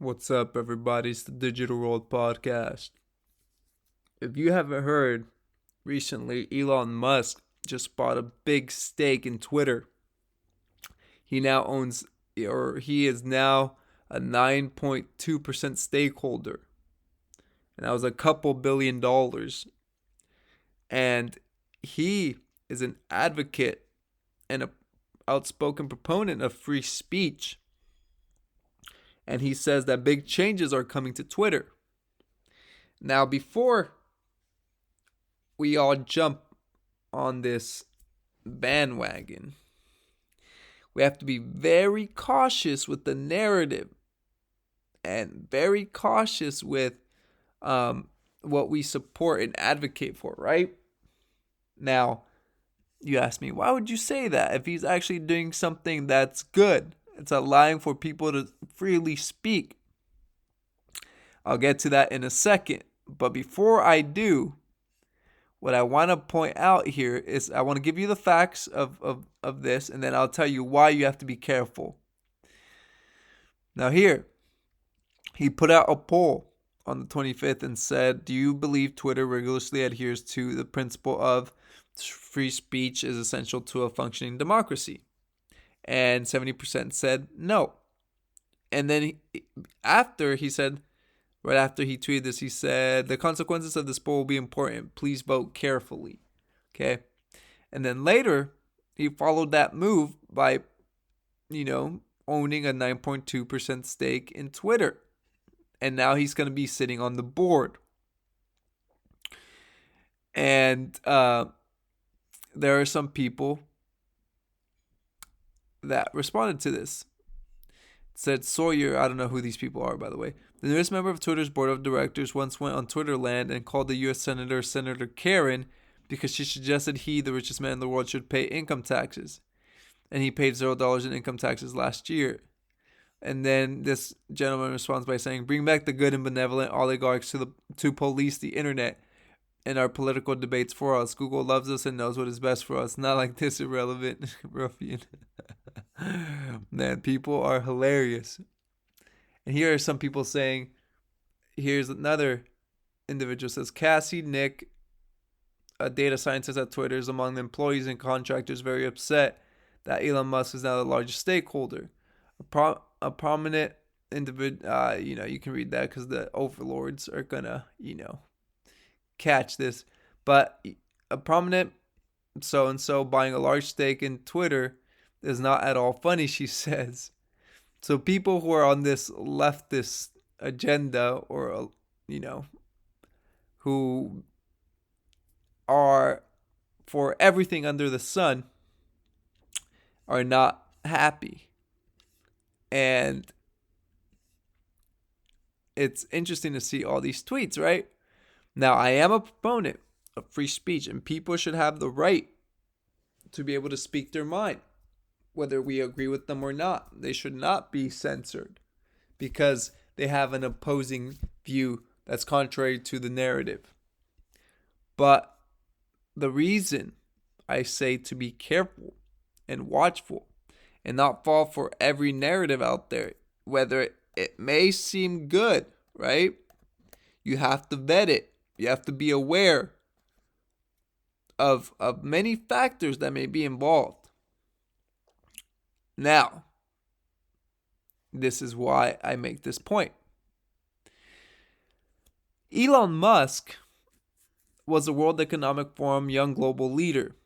What's up, everybody? It's the Digital World Podcast. If you haven't heard, recently Elon Musk just bought a big stake in Twitter. He now owns, or he is now a 9.2% stakeholder. And that was a couple $1 billion. And he is an advocate and an outspoken proponent of free speech. And he says that big changes are coming to Twitter. Now, before we all jump on this bandwagon, we have to be very cautious with the narrative and very cautious with what we support and advocate for, right? Now, you ask me, why would you say that if he's actually doing something that's good? It's allowing for people to freely speak. I'll get to that in a second. But before I do, what I want to point out here is I want to give you the facts of this, and then I'll tell you why you have to be careful. Now here, he put out a poll on the 25th and said, do you believe Twitter rigorously adheres to the principle of free speech is essential to a functioning democracy? And 70% said no. And then after he said, right after he tweeted this, he said, the consequences of this poll will be important. Please vote carefully. Okay. And then later, he followed that move by, owning a 9.2% stake in Twitter. And now he's going to be sitting on the board. And there are some people that responded to this. It said Sawyer, I don't know who these people are, by the way. The newest member of Twitter's board of directors once went on Twitterland and called the U.S. Senator Karen because she suggested he, the richest man in the world, should pay income taxes. And he paid $0 in income taxes last year. And then this gentleman responds by saying, bring back the good and benevolent oligarchs to police the internet and our political debates for us. Google loves us and knows what is best for us. Not like this irrelevant ruffian. Man, people are hilarious. And here are some people saying, here's another individual says, Cassie, Nick, a data scientist at Twitter, is among the employees and contractors very upset that Elon Musk is now the largest stakeholder. A prominent individual, you can read that because the overlords are gonna, catch this. But a prominent so-and-so buying a large stake in Twitter is not at all funny, she says. So people who are on this leftist agenda or, who are for everything under the sun are not happy. And it's interesting to see all these tweets, right? Now, I am a proponent of free speech, and people should have the right to be able to speak their mind, whether we agree with them or not. They should not be censored because they have an opposing view that's contrary to the narrative. But the reason I say to be careful and watchful and not fall for every narrative out there, whether it may seem good, right? You have to vet it. You have to be aware of many factors that may be involved. Now, this is why I make this point. Elon Musk was a World Economic Forum Young Global Leader.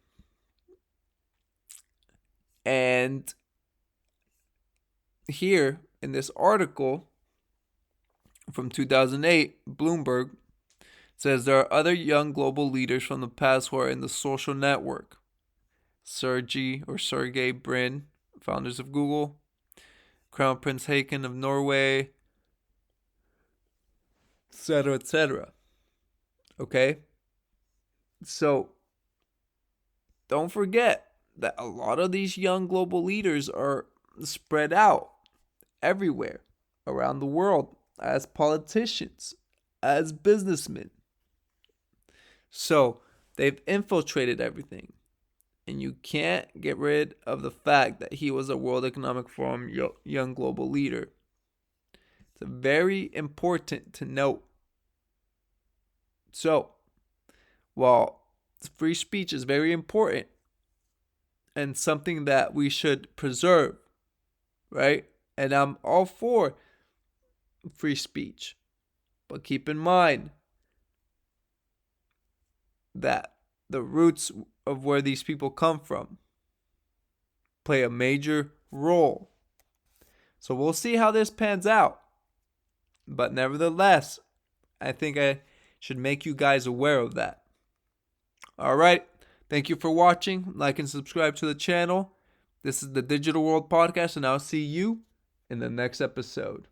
And here in this article from 2008, Bloomberg says there are other young global leaders from the past who are in the social network. Sergey Brin, founders of Google, Crown Prince Haakon of Norway, etc., etc. Okay? So, don't forget that a lot of these young global leaders are spread out everywhere around the world as politicians, as businessmen. So, they've infiltrated everything. And you can't get rid of the fact that he was a World Economic Forum young global leader. It's very important to note. So, while free speech is very important and something that we should preserve, right? And I'm all for free speech. But keep in mind that the roots of where these people come from play a major role. So we'll see how this pans out. But nevertheless, I think I should make you guys aware of that. All right. Thank you for watching. Like and subscribe to the channel. This is the Digital World Podcast, and I'll see you in the next episode.